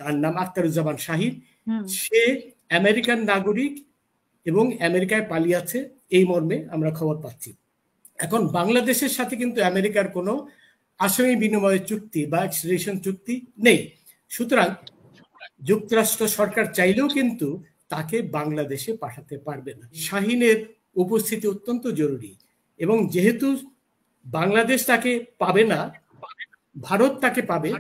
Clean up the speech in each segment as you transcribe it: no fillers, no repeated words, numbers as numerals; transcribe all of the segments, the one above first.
তার নাম আখতারুজ্জামান শাহিন। সে আমেরিকান নাগরিক এবং আমেরিকায় পালিয়ে আছে, এই মর্মে আমরা খবর পাচ্ছি। এখন বাংলাদেশের সাথে কিন্তু আমেরিকার কোনো আসামি বিনিময় চুক্তি বা এক্সট্রাডিশন চুক্তি নেই। সুতরাং যুক্তরাষ্ট্র সরকার চাইলেও কিন্তু তাকে বাংলাদেশে পাঠাতে পারবে না। শাহিনের উপস্থিতি অত্যন্ত জরুরি, এবং যেহেতু বাংলাদেশ তাকে পাবে না, ভারত তাকে পাবে,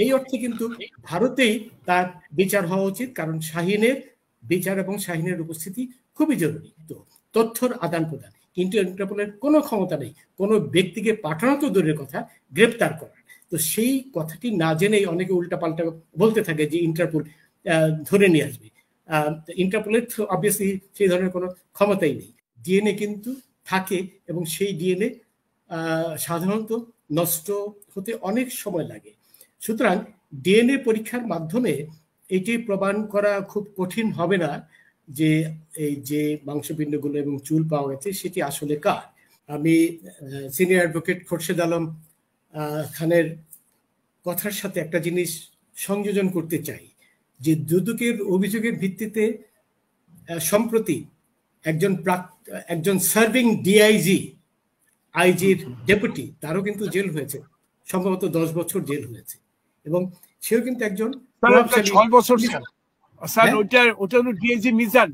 এই অর্থে কিন্তু ভারতেই তার বিচার হওয়া উচিত, কারণ শাহিনের বিচার এবং শাহিনের উপস্থিতি খুবই জরুরি। তো তথ্যর আদান প্রদান, কিন্তু ইন্টারপোলের কোনো ক্ষমতা নেই কোনো ব্যক্তিকে পাঠানো তো দূরের কথা, গ্রেপ্তার করার। তো সেই কথাটি না জেনেই অনেকে উল্টাপাল্টা বলতে থাকে যে ইন্টারপোল ধরে নিয়ে আসবে। ইন্টারপোলের অবভিয়াসলি সেই ধরনের কোনো ক্ষমতাই নেই। ডিএনএ কিন্তু থাকে, এবং সেই ডিএনএ সাধারণত নষ্ট হতে অনেক সময় লাগে। সুতরাং ডিএনএ পরীক্ষার মাধ্যমে এটি প্রমাণ করা খুব কঠিন হবে না যে এই যে মাংসপিণ্ডগুলো এবং চুল পাওয়া গেছে সেটি আসলে কার। আমি সিনিয়র অ্যাডভোকেট খোরশেদ আলম খানের কথার সাথে একটা জিনিস সংযোজন করতে চাই, যে দুদকের অভিযোগের ভিত্তিতে সম্প্রতি একজন সার্ভিং ডিআইজি, আইজির ডেপুটি, তারও কিন্তু জেল হয়েছে, সম্ভবত 10 বছর জেল হয়েছে, এবং সেও কিন্তু একজন 6 বছর। স্যার ওটা হলো ডিআইজি মিজান।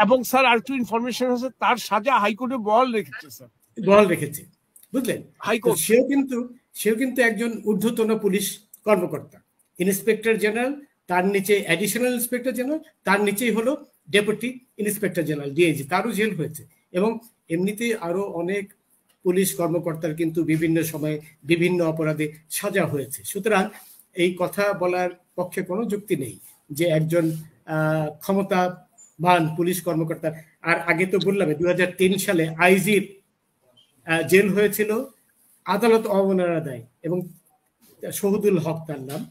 এবং স্যার আর একটু ইনফরমেশন আছে, তার সাজা হাইকোর্টে বহাল রেখেছে, বুঝলেন হাইকোর্ট। সেও কিন্তু একজন ঊর্ধ্বতন পুলিশ কর্মকর্তা, ইন্সপেক্টর জেনারেল, তার নিচে অ্যাডিশনাল ইন্সপেক্টর জেনারেল, তার নিচেই হলো ডেপুটি ইন্সপেক্টর জেনারেল ডিআইজি, তারও জেল হয়েছে। এবং এমনিতেই আরো অনেক পুলিশ কর্মকর্তার কিন্তু বিভিন্ন সময়ে বিভিন্ন অপরাধে সাজা হয়েছে। সুতরাং এই কথা বলার পক্ষে কোনো যুক্তি নেই যে একজন ক্ষমতাবান পুলিশ কর্মকর্তা, আর আগে তো বললাম 2003 সালে আইজির জেল হয়েছিল আদালত অবমাননা দেয়, এবং শহীদুল হক তার নাম,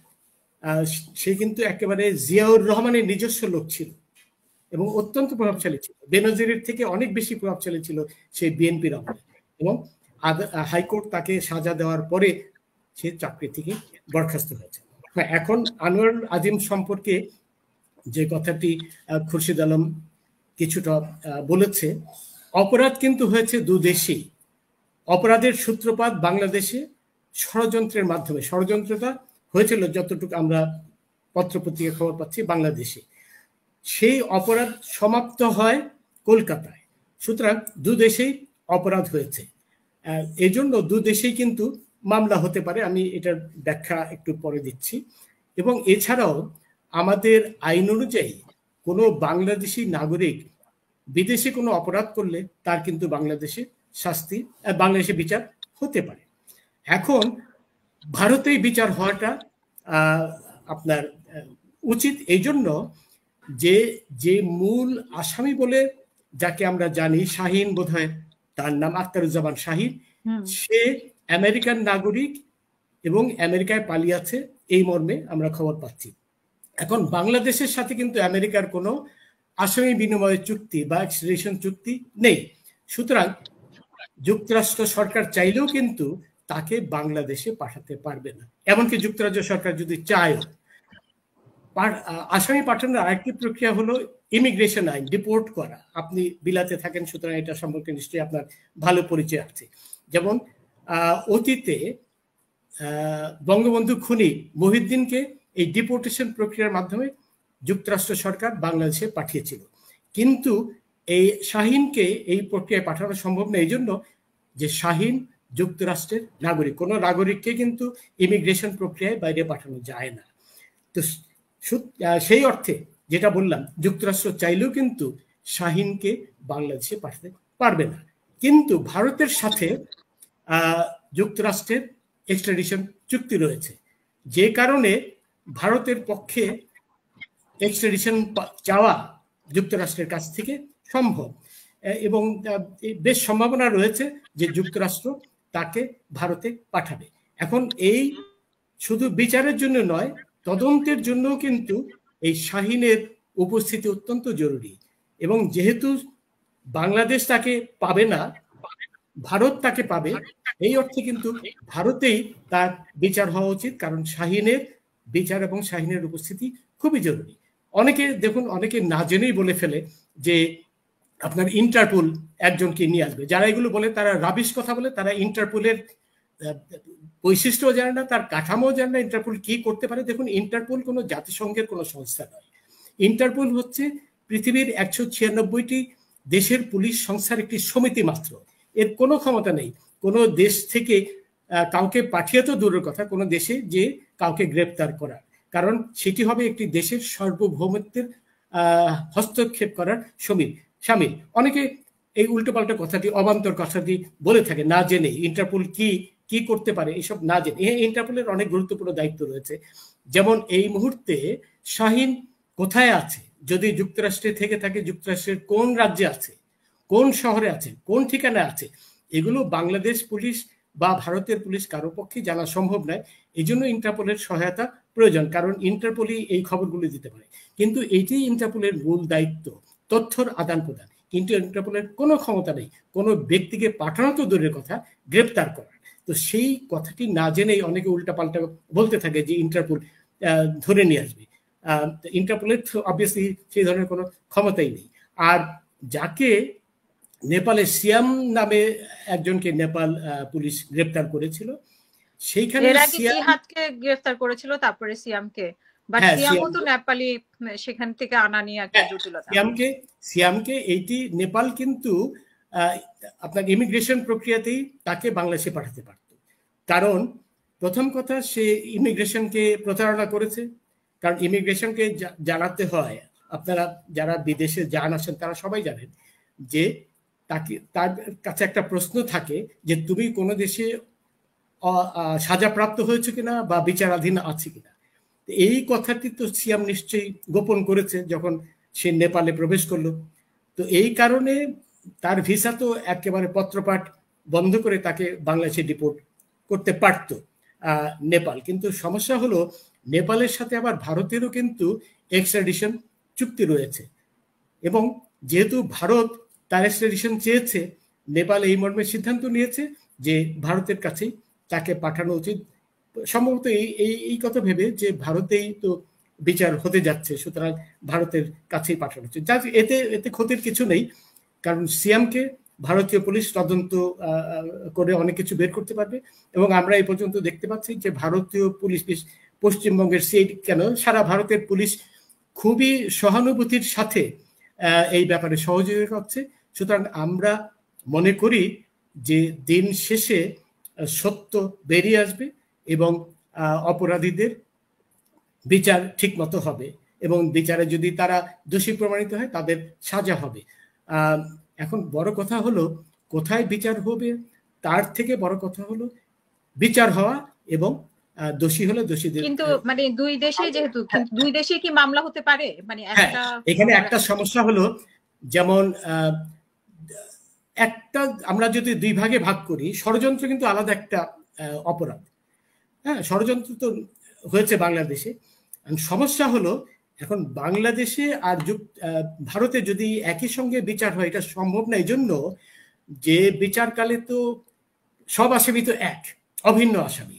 সে কিন্তু একেবারে জিয়াউর রহমানের নিজস্ব লোক ছিল এবং অত্যন্ত প্রভাবশালী ছিল, বেনজিরের থেকে অনেক বেশি প্রভাবশালী ছিল সেই বিএনপির আমলে, এবং হাইকোর্ট তাকে সাজা দেওয়ার পরে সে চাকরি থেকে বরখাস্ত হয়েছে। এখন আনোয়ার আজিম সম্পর্কে যে কথাটি খুরশিদ আলম কিছুটা বলেছে, অপরাধ কিন্তু হয়েছে দুদেশেই। অপরাধের সূত্রপাত বাংলাদেশে ষড়যন্ত্রের মাধ্যমে, ষড়যন্ত্রটা হয়েছিল যতটুকু আমরা পত্রপত্রিকা খবর পাচ্ছি বাংলাদেশে, সেই অপরাধ সমাপ্ত হয় কলকাতায়। সুতরাং দুদেশেই অপরাধ হয়েছে, এজন্য দুদেশেই কিন্তু মামলা হতে পারে, আমি এটার ব্যাখ্যা একটু পরে দিচ্ছি। এবং এছাড়াও আমাদের আইন অনুযায়ী কোনো বাংলাদেশি নাগরিক বিদেশে কোনো অপরাধ করলে তার কিন্তু বাংলাদেশে বিচার হতে পারে। এখন ভারতেই বিচার হওয়াটা আপনার উচিত, এই জন্য যে মূল আসামি বলে যাকে আমরা জানি, শাহিন বোধহয় তার নাম, আখতারুজ্জামান শাহিন, সে আমেরিকান নাগরিক এবং আমেরিকায় পালিয়ে আছে, এই মর্মে আমরা খবর পাচ্ছি। এখন বাংলাদেশের সাথে কিন্তু আমেরিকার কোনো আসামি বিনিময় চুক্তি বা এক্সট্রাডিশন চুক্তি নেই। সুতরাং যুক্তরাষ্ট্র সরকার চাইলেও কিন্তু তাকে বাংলাদেশে পাঠাতে পারবে না। এমনকি যুক্তরাজ্য সরকার যদি চায়, আসামি পাঠানোর আরেকটি প্রক্রিয়া হলো ইমিগ্রেশন আইন, ডিপোর্ট করা। আপনি বিলাতে থাকেন, সুতরাং এটা সম্পর্কে নিশ্চয়ই আপনার ভালো পরিচয় আছে। যেমন অতীতে বঙ্গবন্ধু খুনি মহিউদ্দিনকে এই ডিপোর্টেশন প্রক্রিয়ার মাধ্যমে যুক্তরাষ্ট্র সরকার বাংলাদেশে পাঠিয়েছিল, কিন্তু এই শাহিনকে এই প্রক্রিয়ায় পাঠানো সম্ভব না, এই জন্য যে শাহিন যুক্তরাষ্ট্রের নাগরিক, কোনো নাগরিককে কিন্তু ইমিগ্রেশন প্রক্রিয়ায় বাইরে পাঠানো যায় না। তো সেই অর্থে যেটা বললাম, যুক্তরাষ্ট্র চাইলেও কিন্তু শাহিনকে বাংলাদেশে পাঠাতে পারবে না। কিন্তু ভারতের সাথে যুক্তরাষ্ট্রের এক্সট্রাডিশন চুক্তি রয়েছে, যে কারণে ভারতের পক্ষে এক্সট্রাডিশন চাওয়া যুক্তরাষ্ট্রের কাছ থেকে সম্ভব, এবং বেশ সম্ভাবনা রয়েছে যে যুক্তরাষ্ট্র তাকে ভারতে পাঠাবে। এখন এই শুধু বিচারের জন্য নয়, তদন্তের জন্য কিন্তু এই শাহিনের উপস্থিতি অত্যন্ত জরুরি, এবং যেহেতু বাংলাদেশ তাকে পাবে না, ভারত তাকে পাবে, এই অর্থে কিন্তু ভারতেই তার বিচার হওয়া উচিত, কারণ শাহীনের বিচার এবং শাহীনের উপস্থিতি খুবই জরুরি। অনেকে দেখুন, অনেকে না জেনেই বলে ফেলে যে আপনার ইন্টারপোল একজনকে নিয়ে আসবে। যারা এগুলো বলে তারা রাবিশ কথা বলে, তারা ইন্টারপোলের বৈশিষ্ট্য জানে না, তার কাঠামো জানে না, ইন্টারপোল কি করতে পারে। দেখুন, ইন্টারপোল কোনো জাতিসংঘের কোনো সংস্থা নয়। ইন্টারপোল হচ্ছে পৃথিবীর 196টি দেশের পুলিশ সংস্থার একটি সমিতি মাত্র। এর কোনো ক্ষমতা নেই কোনো দেশ থেকে কাউকে পাঠিয়ে, তো দূরের কথা, কোনো দেশে যে কাউকে গ্রেপ্তার করার, কারণ সেটি হবে একটি দেশের সার্বভৌমত্বের হস্তক্ষেপ করার সামিল। অনেকে এই উল্টোপাল্টা কথাটি, অবান্তর কথাটি বলে থাকে না জেনে, ইন্টারপোল কি কি করতে পারে এসব না জেনে। ইন্টারপোলের অনেক গুরুত্বপূর্ণ দায়িত্ব রয়েছে। যেমন এই মুহূর্তে শাহীন কোথায় আছে, যদি যুক্তরাষ্ট্রে থেকে থাকে, যুক্তরাষ্ট্রের কোন রাজ্যে আছে, কোন শহরে আছে, কোন ঠিকানায় আছে, এগুলো বাংলাদেশ পুলিশ বা ভারতের পুলিশ কারো পক্ষে জানা সম্ভব নয়। এই জন্য ইন্টারপোলের সহায়তা প্রয়োজন, কারণ ইন্টারপোলই এই খবরগুলো দিতে পারে। কিন্তু এইটি ইন্টারপোলের মূল দায়িত্ব, তথ্যর আদান প্রদান। কিন্তু ইন্টারপোলের কোনো ক্ষমতা নেই কোনো ব্যক্তিকে পাঠানো তো দূরের কথা, গ্রেপ্তার করার। তো সেই কথাটি না জেনেই অনেকে উল্টাপাল্টা বলতে থাকে যে ইন্টারপোল ধরে নিয়ে আসবে। ইন্টারপোলের অবভিয়াসলি সেই ধরনের কোনো ক্ষমতাই নেই। আর যাকে নেপালের সিয়াম নামে একজনকে নেপাল পুলিশ গ্রেপ্তার করেছিল, সেইখানে জিহাদকে গ্রেফতার করেছিল, তারপরে সিয়ামকে, বাট সিয়ামও তো নেপালি, সেখান থেকে আনা নিয়ে একটা জটিলতা। সিয়ামকে এইটি নেপাল কিন্তু আপনার ইমিগ্রেশন প্রক্রিয়াতেই তাকে বাংলাদেশে পাঠাতে পারত। কারণ প্রথম কথা, সে ইমিগ্রেশনকে প্রতারণা করেছে। কারণ ইমিগ্রেশনকে জানাতে হয়, আপনারা যারা বিদেশে যান আসেন তারা সবাই জানেন যে তার কাছে একটা প্রশ্ন থাকে যে তুমি কোনো দেশে সাজাপ্রাপ্ত হয়েছে কিনা বা বিচারাধীন আছে কিনা। এই কথাটি তো সিয়াম নিশ্চয়ই গোপন করেছে যখন সে নেপালে প্রবেশ করলো। তো এই কারণে তার ভিসা তো একেবারে পত্রপাঠ বন্ধ করে তাকে বাংলাদেশে ডিপোর্ট করতে পারত নেপাল। কিন্তু সমস্যা হলো, নেপালের সাথে আবার ভারতেরও কিন্তু এক্সট্রাডিশন চুক্তি রয়েছে, এবং যেহেতু ভারত তার এক্সট্রাডিশন চেয়েছে, নেপাল এই মর্মে সিদ্ধান্ত নিয়েছে যে ভারতের কাছেই তাকে পাঠানো উচিত। সম্ভবত এই কথা ভেবে যে ভারতেই তো বিচার হতে যাচ্ছে, সুতরাং ভারতের কাছেই পাঠানো উচিত। এতে ক্ষতির কিছু নেই, কারণ সিয়ামকে ভারতীয় পুলিশ তদন্ত করে অনেক কিছু বের করতে পারবে। এবং আমরা এই পর্যন্ত দেখতে পাচ্ছি যে ভারতীয় পুলিশ, পশ্চিমবঙ্গের সিআইডি কেন, সারা ভারতের পুলিশ খুবই সহানুভূতির সাথে এই ব্যাপারে সহযোগিতা করছে। সুতরাং আমরা মনে করি যে দিন শেষে সত্য বেরিয়ে আসবে এবং অপরাধীদের বিচার ঠিক মতো হবে, এবং বিচারে যদি তারা দোষী প্রমাণিত হয় তাদের সাজা হবে। এখন বড় কথা হলো কোথায় বিচার হবে, তার থেকে বড় কথা হলো বিচার হওয়া এবং দোষী হলে দোষীদের। কিন্তু মানে দুই দেশে, যেহেতু দুই দেশে কি মামলা হতে পারে, মানে এখানে একটা সমস্যা হলো, যেমন একটা আমরা যদি দুই ভাগে ভাগ করি, ষড়যন্ত্র কিন্তু আলাদা একটা অপরাধ। হ্যাঁ, ষড়যন্ত্র তো হয়েছে বাংলাদেশে। সমস্যা হলো এখন বাংলাদেশে আর ভারতে যদি একই সঙ্গে বিচার হয়, এটা সম্ভব না। এই জন্য যে বিচারকালে তো সব আসামি তো এক, অভিন্ন আসামি,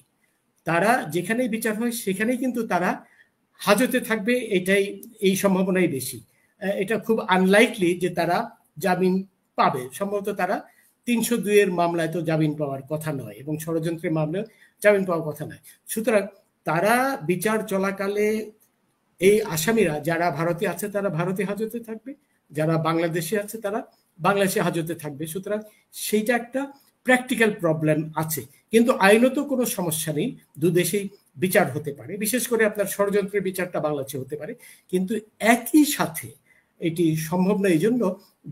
তারা যেখানেই বিচার হয় সেখানেই কিন্তু তারা হাজতে থাকবে, এই সম্ভাবনাই বেশি। এটা খুব আনলাইকলি যে তারা জামিন পাবে। সম্ভবত তারা 302-এর মামলায় তো জামিন পাওয়ার কথা নয়, এবং ষড়যন্ত্রের মামলায় জামিন পাওয়ার কথা নয়। সুতরাং তারা বিচার চলাকালে এই আসামিরা যারা ভারতে আছে তারা ভারতে হাজতে থাকবে, যারা বাংলাদেশে আছে তারা বাংলাদেশে হাজতে থাকবে। সুতরাং সেইটা একটা প্র্যাকটিক্যাল প্রবলেম আছে, কিন্তু আইনত কোনো সমস্যা নেই, দুদেশেই বিচার হতে পারে। বিশেষ করে আপনার ষড়যন্ত্রের বিচারটা বাংলাদেশে হতে পারে, কিন্তু একই সাথে এটি সম্ভব না, এই জন্য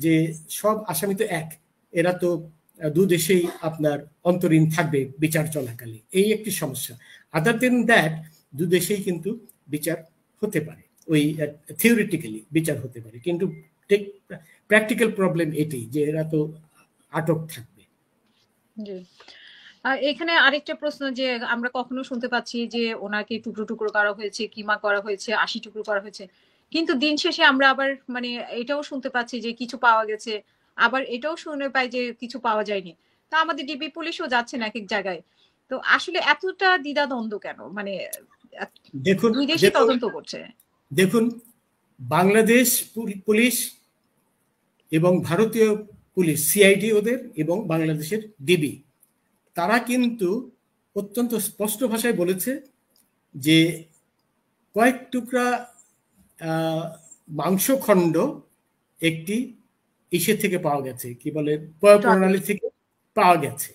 যে সব আসামি তো এক, এরা তো দুদেশেই আপনার অন্তরীণ থাকবে বিচার চলাকালে, এই একটি সমস্যা। আদার দেন দ্যাট দুদেশেই কিন্তু বিচার হতে পারে, ওই থিওরিটিক্যালি বিচার হতে পারে, কিন্তু প্র্যাকটিক্যাল প্রবলেম এটাই যে এরা তো আটক থাকবে। এখানে আরেকটা প্রশ্ন, যে আমরা কখনো শুনতে পাচ্ছি যে ওনাকে টুকরো টুকরো করা হয়েছে, কিমা করা হয়েছে, 80 টুকরো করা হয়েছে, কিন্তু দিন শেষে আমরা আবার মানে এটাও শুনতে পাচ্ছি যে কিছু পাওয়া গেছে, আবার এটাও শুনে পাই যে কিছু পাওয়া যায়নি। তা আমাদের ডিবি পুলিশও যাচ্ছে না এক এক জায়গায়। তো আসলে এতটা দ্বিধাদ্বন্দ্ব কেন? মানে দেখুন দুই দেশই তদন্ত করছে। দেখুন, বাংলাদেশ পুলিশ এবং ভারতীয় পুলিশ সিআইডি ওদের এবং বাংলাদেশের ডিবি, তারা কিন্তু অত্যন্ত স্পষ্ট ভাষায় বলেছে যে কয়েক টুকরা মাংসখণ্ড একটি ইসের থেকে পাওয়া গেছে, কি বলে, প্রণালী থেকে পাওয়া গেছে।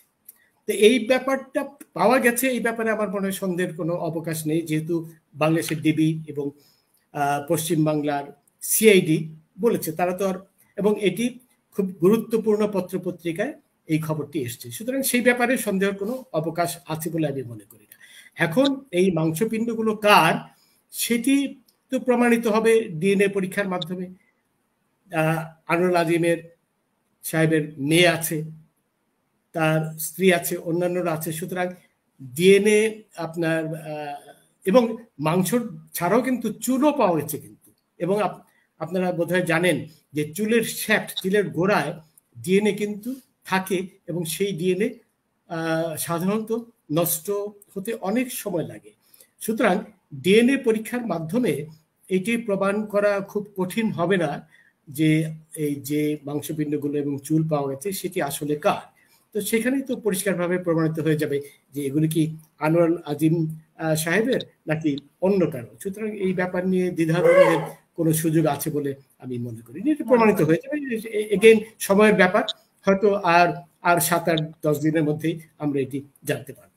তো এই ব্যাপারটা পাওয়া গেছে, এই ব্যাপারে আমার মনে হয় সন্দেহের কোনো অবকাশ নেই, যেহেতু বাংলাদেশের ডিবি এবং পশ্চিমবাংলার সিআইডি বলেছে, তারা তো আর, এবং এটি খুব গুরুত্বপূর্ণ পত্রপত্রিকায় এই খবরটি এসছে, সুতরাং সেই ব্যাপারে সন্দেহের কোনো অবকাশ আছে বলে আমি মনে করি না। এখন এই মাংসপিণ্ডগুলো কার সেটি তো প্রমাণিত হবে ডিএনএ পরীক্ষার মাধ্যমে। আনোয়ার আজিমের সাহেবের মেয়ে আছে, তার স্ত্রী আছে, অন্যান্যরা আছে, সুতরাং ডিএনএ আপনার এবং মাংস ছাড়াও কিন্তু চুলও পাওয়া গেছে কিন্তু, এবং আপনারা বোধহয় জানেন যে চুলের শ্যাফট, চুলের গোড়ায় ডিএনএ কিন্তু থাকে, এবং সেই ডিএনএ সাধারণত নষ্ট হতে অনেক সময় লাগে। সুতরাং ডিএনএ পরীক্ষার মাধ্যমে এটি প্রমাণ করা খুব কঠিন হবে না যে এই যে মাংসপিণ্ডগুলো এবং চুল পাওয়া গেছে সেটি আসলে কার। তো সেখানেই তো পরিষ্কারভাবে প্রমাণিত হয়ে যাবে যে এগুলি কি আনোয়ার আজিম সাহেবের নাকি অন্য কারো। সুতরাং এই ব্যাপার নিয়ে দ্বিধাদ্বন্দ্বের কোনো সুযোগ আছে বলে আমি মনে করি। এটি প্রমাণিত হয়ে যাবে, এগেইন সময়ের ব্যাপার, হয়তো আর 7-8-10 দিনের মধ্যেই আমরা এটি জানতে পারবো।